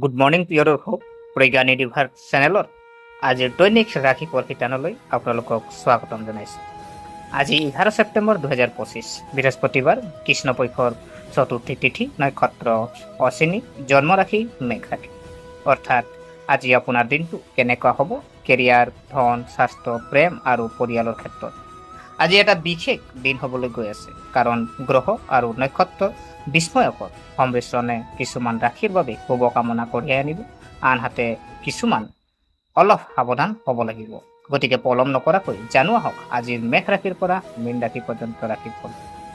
Good morning প্ৰিয় দৰ্শক, প্ৰজ্ঞানী ডিভাৰ চেনেলৰ আজিৰ দৈনিক ৰাশি ফল শিতানলৈ আপোনালোকক স্বাগতম জনাইছোঁ। আজি 11 ছেপ্টেম্বৰ 2025 বৃহস্পতিবাৰ, কৃষ্ণপক্ষৰ চতুৰ্থী তিথি, নক্ষত্ৰ অশ্বিনী, জন্ম ৰাশি মেঘ ৰাশি। অৰ্থাৎ আজি আপোনাৰ দিনটো কেনেকুৱা হ'ব কেৰিয়াৰ, ধন, স্বাস্থ্য, প্ৰেম আৰু পৰিয়ালৰ ক্ষেত্ৰত। আজি এটা বিশেষ দিন হ'বলৈ গৈ আছে, কাৰণ গ্ৰহ আৰু নক্ষত্ৰ বিস্ময়কৰ সংমিশ্ৰণে কিছুমান ৰাশিৰ বাবে শুভকামনা কঢ়িয়াই আনিব, আনহাতে কিছুমান অলপ সাৱধান হ'ব লাগিব। গতিকে পলম নকৰাকৈ জানো আহক আজিৰ মেঘ ৰাশিৰ পৰা মীন ৰাশি পৰ্যন্ত ৰাশিফল।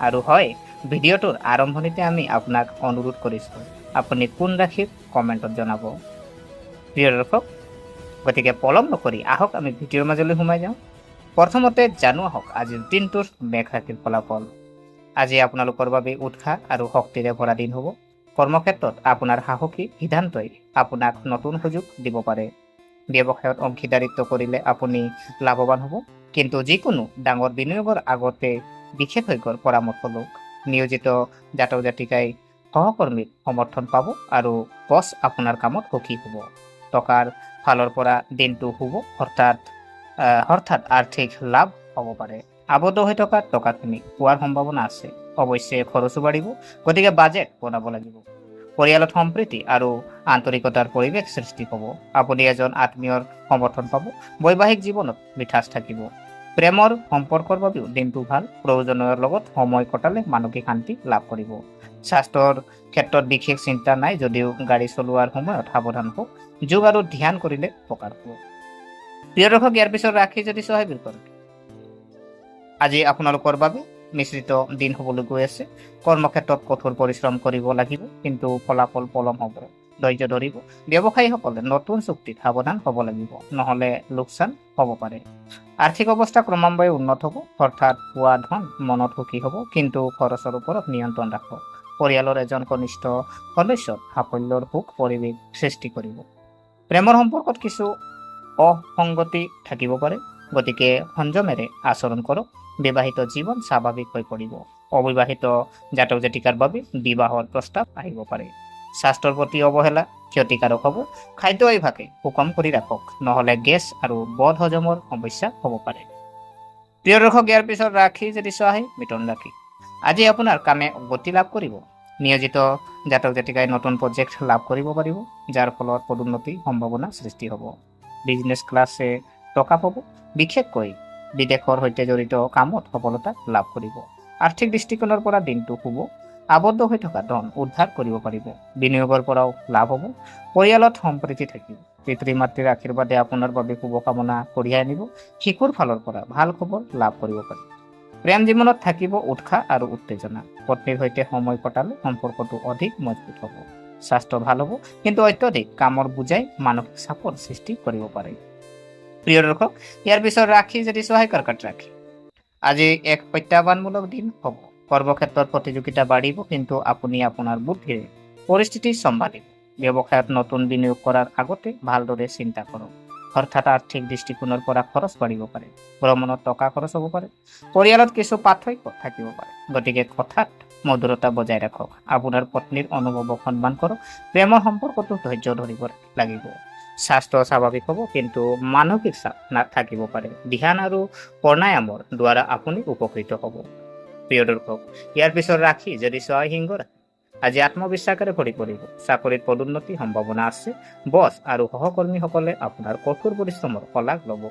আৰু হয়, ভিডিঅ'টোৰ আৰম্ভণিতে আমি আপোনাক অনুৰোধ কৰিছোঁ, আপুনি কোন ৰাশিৰ কমেণ্টত জনাব। প্ৰিয় দৰ্শক, গতিকে পলম নকৰি আহক আমি ভিডিঅ'ৰ মাজলৈ সোমাই যাওঁ। প্ৰথমতে জানো আহক আজিৰ দিনটোৰ মেঘ ৰাশিৰ ফলাফল। আজি আপোনালোকৰ বাবে উৎসাহ আৰু শক্তিৰে ভৰা দিন হ'ব। কৰ্মক্ষেত্ৰত আপোনাৰ সাহসী সিদ্ধান্তই আপোনাক নতুন সুযোগ দিব পাৰে। ব্যৱসায়ত অংশীদাৰিত্ব কৰিলে আপুনি লাভৱান হ'ব, কিন্তু যিকোনো ডাঙৰ বিনিয়োগৰ আগতে বিশেষজ্ঞৰ পৰামৰ্শ লওক। নিয়োজিত জাতক জাতিকাই সহকৰ্মীৰ সমৰ্থন পাব আৰু বছ আপোনাৰ কামত সুখী হ'ব। টকাৰ ফালৰ পৰা দিনটো শুভ, অৰ্থাৎ আৰ্থিক লাভ হ'ব পাৰে। আবদ্ধ হৈ থকা টকাখিনি পোৱাৰ সম্ভাৱনা আছে, অৱশ্যে খৰচো বাঢ়িব, গতিকে বাজেট বনাব লাগিব। পৰিয়ালত সম্প্ৰীতি আৰু আন্তৰিকতাৰ পৰিৱেশ সৃষ্টি হ'ব। আপুনি এজন আত্মীয়ৰ সমৰ্থন পাব। বৈবাহিক জীৱনত মিঠাচ থাকিব। প্ৰেমৰ সম্পৰ্কৰ বাবেও দিনটো ভাল। প্ৰয়োজনৰ লগত সময় কটালে মানসিক শান্তি লাভ কৰিব। স্বাস্থ্যৰ ক্ষেত্ৰত বিশেষ চিন্তা নাই, যদিও গাড়ী চলোৱাৰ সময়ত সাৱধান হওক। যোগ আৰু ধ্যান কৰিলে উপকাৰ হ'ব। প্ৰিয় দৰ্শক, ইয়াৰ পিছত ৰাশি যদি চোৱা হয়, আজি আপোনালোকৰ বাবে মিশ্ৰিত দিন হ'বলৈ গৈ আছে। কৰ্মক্ষেত্ৰত কঠোৰ পৰিশ্ৰম কৰিব লাগিব, কিন্তু ফলাফল পলম হ'ব। ধৈৰ্য ধৰিব। ব্যৱসায়ীসকলে নতুন চুক্তিত সাৱধান হ'ব লাগিব, নহ'লে লোকচান হ'ব পাৰে। আৰ্থিক অৱস্থা ক্ৰমান্বয়ে উন্নত হ'ব, অৰ্থাৎ পোৱা ধন মনত সুখী হ'ব, কিন্তু খৰচৰ ওপৰত নিয়ন্ত্ৰণ ৰাখক। পৰিয়ালৰ এজন কনিষ্ঠ সদস্যৰ সাফল্যৰ সুখ পৰিৱেশ সৃষ্টি কৰিব। প্ৰেমৰ সম্পৰ্কত কিছু অসংগতি থাকিব পাৰে, গতিকে সংযমেৰে আচৰণ কৰক। বিবাহিত জীৱন স্বাভাৱিক হৈ পৰিব। অবিবাহিত জাতক জাতিকাৰ বাবে বিবাহৰ প্ৰস্তাৱ আহিব পাৰে। স্বাস্থ্যৰ প্ৰতি অৱহেলা ক্ষতিকাৰক হ'ব। খাদ্য অভ্যাসে সুষম কৰি ৰাখক, নহ'লে গেছ আৰু বদ হজমৰ সমস্যা হ'ব পাৰে। প্ৰিয় দৰ্শক, ইয়াৰ পিছত ৰাশি যদি চোৱা হয়, মিথুন ৰাশি। আজি আপোনাৰ কামে গতি লাভ কৰিব। নিয়োজিত জাতক জাতিকাই নতুন প্ৰজেক্ট লাভ কৰিব পাৰিব, যাৰ ফলত পদোন্নতিৰ সম্ভাৱনা সৃষ্টি হ'ব। বিজনেছ ক্লাছে টকা পাব, বিশেষকৈ বিদেশৰ সৈতে জড়িত কামত সফলতা লাভ কৰিব। আৰ্থিক দৃষ্টিকোণৰ পৰা দিনটো শুভ। আবদ্ধ হৈ থকা ধন উদ্ধাৰ কৰিব পাৰিব। বিনিয়োগৰ পৰাও লাভ হ'ব। পৰিয়ালত সম্প্ৰীতি থাকিব। পিতৃ মাতৃৰ আশীৰ্বাদে আপোনাৰ বাবে শুভকামনা কঢ়িয়াই আনিব। শিশুৰ ফালৰ পৰা ভাল খবৰ লাভ কৰিব পাৰি। প্ৰেম জীৱনত থাকিব উৎসাহ আৰু উত্তেজনা। পত্নীৰ সৈতে সময় কটালে সম্পৰ্কটো অধিক মজবুত হ'ব। স্বাস্থ্য ভাল হ'ব, কিন্তু অত্যধিক কামৰ বোজাই মানসিক চাপৰ সৃষ্টি কৰিব পাৰে। প্ৰিয় দৰ্শক, ইয়াৰ পিছত ৰাশি যদি চোৱা হয়, কৰ্কট ৰাশি। আজি এক প্ৰত্যাহ্বানমূলক দিন হ'ব। কৰ্মক্ষেত্ৰত প্ৰতিযোগিতা বাঢ়িব, কিন্তু আপুনি আপোনাৰ বুদ্ধিৰে পৰিস্থিতি চম্ভালিব। ব্যৱসায়ত নতুন বিনিয়োগ কৰাৰ আগতে ভালদৰে চিন্তা কৰক, অৰ্থাৎ আৰ্থিক দৃষ্টিকোণৰ পৰা খৰচ বাঢ়িব পাৰে। ভ্ৰমণত টকা খৰচ হ'ব পাৰে। পৰিয়ালত কিছু পাৰ্থক্য থাকিব পাৰে, গতিকে কথাত মধুৰতা বজাই ৰাখক। আপোনাৰ পত্নীৰ অনুভৱক সন্মান কৰক। প্ৰেমৰ সম্পৰ্কটো ধৈৰ্য ধৰিব লাগিব। স্বাস্থ্য স্বাভাৱিক হ'ব, কিন্তু মানসিক চাপ থাকিব পাৰে। ধ্যান আৰু প্ৰাণায়ামৰ দ্বাৰা আপুনি উপকৃত হ'ব। প্ৰিয় দৰ্শক, ইয়াৰ পিছত ৰাশি যদি চোৱা হয়, সিংহ ৰাশি। আজি আত্মবিশ্বাসেৰে ভৰি পৰিব। চাকৰিত পদোন্নতিৰ সম্ভাৱনা আছে। বছ আৰু সহকৰ্মীসকলে আপোনাৰ কঠোৰ পৰিশ্ৰমৰ শলাগ ল'ব।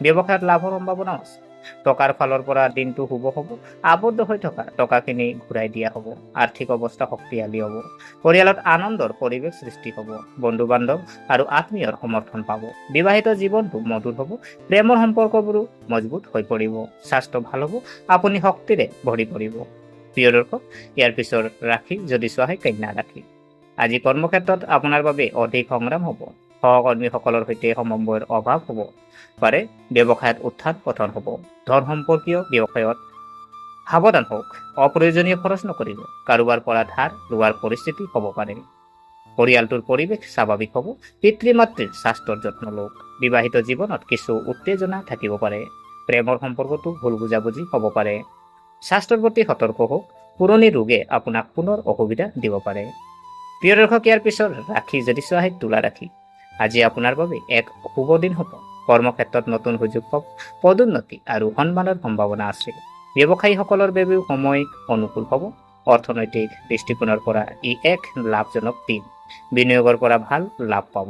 ব্যৱসায়ত লাভৰ সম্ভাৱনা আছে। টকাৰ ফালৰ পৰা দিনটো শুভ হ'ব। আবদ্ধ হৈ থকা টকাখিনি ঘূৰাই দিয়া হ'ব। আৰ্থিক অৱস্থা শক্তিশালী হ'ব। পৰিয়ালত আনন্দৰ পৰিৱেশ সৃষ্টি হ'ব। বন্ধু বান্ধৱ আৰু আত্মীয়ৰ সমৰ্থন পাব। বিবাহিত জীৱনটো মধুৰ হ'ব। প্ৰেমৰ সম্পৰ্কবোৰো মজবুত হৈ পৰিব। স্বাস্থ্য ভাল হ'ব। আপুনি শক্তিৰে ভৰি পৰিব। প্ৰিয় দৰ্শক, ইয়াৰ পিছত ৰাশি যদি চোৱা হয়, কন্যা ৰাশি। আজি কৰ্মক্ষেত্ৰত আপোনাৰ বাবে অধিক সংগ্ৰাম হ'ব। সহকৰ্মীসকলৰ সৈতে সমন্বয়ৰ অভাৱ হ'ব পাৰে। ব্যৱসায়ত উত্থান পতন হ'ব। ধন সম্পৰ্কীয় ব্যৱসায়ত সাৱধান হওক। অপ্ৰয়োজনীয় খৰচ নকৰিব। কাৰোবাৰ পৰা ধাৰ লোৱাৰ পৰিস্থিতি হ'ব পাৰে। পৰিয়ালটোৰ পৰিৱেশ স্বাভাৱিক হ'ব। পিতৃ মাতৃৰ স্বাস্থ্যৰ যত্ন লওক। বিবাহিত জীৱনত কিছু উত্তেজনা থাকিব পাৰে। প্ৰেমৰ সম্পৰ্কটো ভুল বুজাবুজি হ'ব পাৰে। স্বাস্থ্যৰ প্ৰতি সতৰ্ক হওক। পুৰণি ৰোগে আপোনাক পুনৰ অসুবিধা দিব পাৰে। প্ৰিয় দৰ্শক, ইয়াৰ পিছত ৰাখি যদি চোৱা হয় তুলা ৰাখি। আজি আপোনাৰ বাবে এক শুভ দিন হ'ব। কৰ্মক্ষেত্ৰত নতুন সুযোগ পাব, পদোন্নতি আৰু সন্মানৰ সম্ভাৱনা আছে। ব্যৱসায়ীসকলৰ বাবেও সময় অনুকূল হ'ব। অৰ্থনৈতিক দৃষ্টিকোণৰ পৰা ই এক লাভজনক দিন। বিনিয়োগৰ পৰা ভাল লাভ পাব।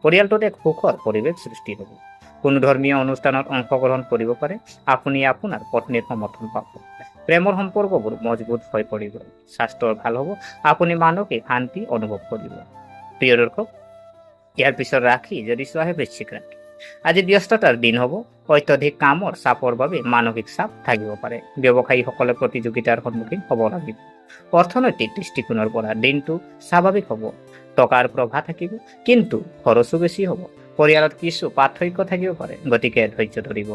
পৰিয়ালটোত এক সুখৰ পৰিৱেশ সৃষ্টি হ'ব। কোনো ধৰ্মীয় অনুষ্ঠানত অংশগ্ৰহণ কৰিব পাৰে। আপুনি আপোনাৰ পত্নীৰ সমৰ্থন পাব। প্ৰেমৰ সম্পৰ্কবোৰ মজবুত হৈ পৰিব। স্বাস্থ্য ভাল হ'ব। আপুনি মানসিক শান্তি অনুভৱ কৰিব। প্ৰিয় দৰ্শক, ইয়াৰ পিছত ৰাখি যদি চোৱা হয় বৃশ্চিক ৰাশি। আজি ব্যস্ততাৰ দিন হ'ব। অত্যধিক কামৰ চাপৰ বাবে মানসিক চাপ থাকিব পাৰে। ব্যৱসায়ীসকলে প্ৰতিযোগিতাৰ সন্মুখীন হ'ব লাগিব। অৰ্থনৈতিক দৃষ্টিকোণৰ পৰা দিনটো স্বাভাৱিক হ'ব। টকাৰ প্ৰভাৱ থাকিব, কিন্তু খৰচো বেছি হ'ব। পৰিয়ালত কিছু পাৰ্থক্য থাকিব পাৰে, গতিকে ধৈৰ্য ধৰিব।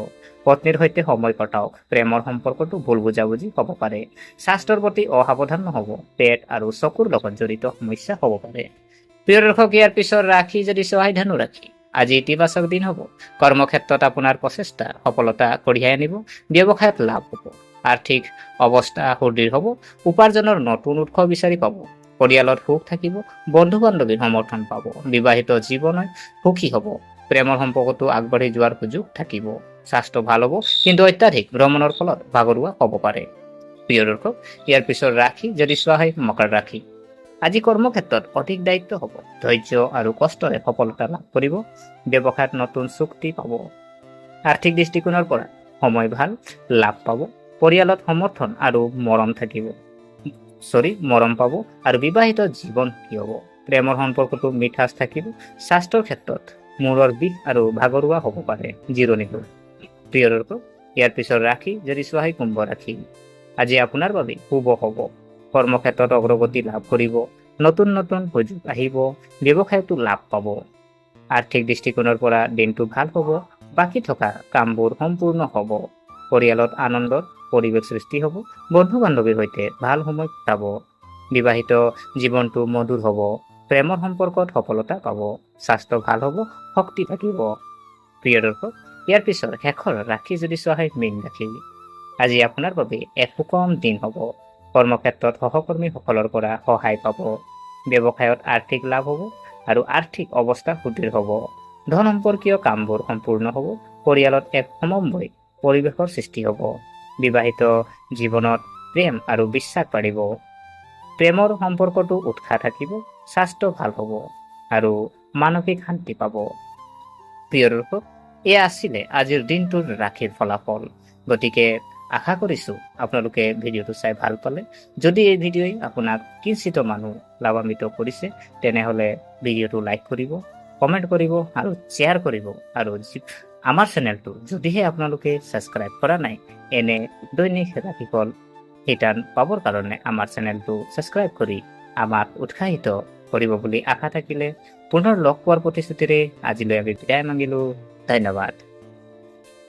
পত্নীৰ সৈতে সময় কটাওক। প্ৰেমৰ সম্পৰ্কটো ভুল বুজাবুজি হ'ব পাৰে। স্বাস্থ্যৰ প্ৰতি অসাৱধান নহ'ব। পেট আৰু চকুৰ লগত জড়িত সমস্যা হ'ব পাৰে। প্ৰিয় দৰ্শক, ইয়াৰ পিছত ৰাখি যদি চোৱা হয় ধনু ৰাশি। আজি ইতিবাচক দিন হ'ব। কৰ্মক্ষেত্ৰত আপোনাৰ প্ৰচেষ্টা সফলতা কঢ়িয়াই আনিব। ব্যৱসায়ত লাভ হ'ব। আৰ্থিক অৱস্থা সুদৃঢ় হ'ব। উপাৰ্জনৰ নতুন উৎস বিচাৰি পাব। পৰিয়ালত সুখ থাকিব। বন্ধু বান্ধৱীৰ সমৰ্থন পাব। বিবাহিত জীৱনত সুখী হ'ব। প্ৰেমৰ সম্পৰ্কটো আগবাঢ়ি যোৱাৰ সুযোগ থাকিব। স্বাস্থ্য ভাল হ'ব, কিন্তু অত্যাধিক ভ্ৰমণৰ ফলত ভাগৰুৱা হ'ব পাৰে। প্ৰিয় দৰ্শক, ইয়াৰ পিছত ৰাখি যদি চোৱা হয় মকৰ ৰাশি। আজি কৰ্মক্ষেত্ৰত অধিক দায়িত্ব হ'ব। ধৈৰ্য আৰু কষ্টৰে সফলতা লাভ কৰিব। ব্যৱসায়ত নতুন চুক্তি পাব। আৰ্থিক দৃষ্টিকোণৰ পৰা সময় ভাল লাভ পাব। পৰিয়ালত সমৰ্থন আৰু মৰম পাব আৰু বিবাহিত জীৱন সুখী হ'ব। প্ৰেমৰ সম্পৰ্কটো মিঠাচ থাকিব। স্বাস্থ্যৰ ক্ষেত্ৰত মূৰৰ বিষ আৰু ভাগৰুৱা হ'ব পাৰে। জিৰণি লওক। প্ৰিয় দৰ্শক, ইয়াৰ পিছত ৰাখি যদি চোৱা হয় কুম্ভ ৰাশি। আজি আপোনাৰ বাবে শুভ হ'ব। কৰ্মক্ষেত্ৰত অগ্ৰগতি লাভ কৰিব। নতুন নতুন সুযোগ আহিব। ব্যৱসায়তো লাভ পাব। আৰ্থিক দৃষ্টিকোণৰ পৰা দিনটো ভাল হ'ব। বাকী থকা কামবোৰ সম্পূৰ্ণ হ'ব। পৰিয়ালত আনন্দৰ পৰিৱেশ সৃষ্টি হ'ব। বন্ধু বান্ধৱীৰ সৈতে ভাল সময় কটাব। বিবাহিত জীৱনটো মধুৰ হ'ব। প্ৰেমৰ সম্পৰ্কত সফলতা পাব। স্বাস্থ্য ভাল হ'ব। শক্তি থাকিব। প্ৰিয় দৰ্শক, ইয়াৰ পিছত শেষৰ ৰাশি যদি চোৱা হয় মীন ৰাশি। আজি আপোনাৰ বাবে এক সুকম দিন হ'ব। কৰ্মক্ষেত্ৰত সহকৰ্মীসকলৰ পৰা সহায় পাব। ব্যৱসায়ত আৰ্থিক লাভ হ'ব আৰু আৰ্থিক অৱস্থা সুদৃঢ় হ'ব। ধন সম্পৰ্কীয় কামবোৰ সম্পূৰ্ণ হ'ব। পৰিয়ালত এক সমন্বয় পৰিৱেশৰ সৃষ্টি হ'ব। বিবাহিত জীৱনত প্ৰেম আৰু বিশ্বাস বাঢ়িব। প্ৰেমৰ সম্পৰ্কটো উৎসাহ থাকিব। স্বাস্থ্য ভাল হ'ব আৰু মানসিক শান্তি পাব। প্ৰিয় দৰ্শক, এয়া আছিলে আজিৰ দিনটোৰ ৰাশিৰ ফলাফল। গতিকে আশা কৰিছোঁ আপোনালোকে ভিডিঅ'টো চাই ভাল পালে। যদি এই ভিডিঅ'ই আপোনাক কিঞ্চিত মানুহ লাভান্বিত কৰিছে, তেনেহ'লে ভিডিঅ'টো লাইক কৰিব, কমেণ্ট কৰিব আৰু শ্বেয়াৰ কৰিব। আৰু আমাৰ চেনেলটো যদিহে আপোনালোকে ছাবস্ক্ৰাইব কৰা নাই, এনে দৈনিক ৰাশিফল শিতান পাবৰ কাৰণে আমাৰ চেনেলটো ছাবস্ক্ৰাইব কৰি আমাক উৎসাহিত কৰিব বুলি আশা থাকিলে পুনৰ লগ পোৱাৰ প্ৰতিশ্ৰুতিৰে আজিলৈ আমি বিদায় মাগিলোঁ। ধন্যবাদ।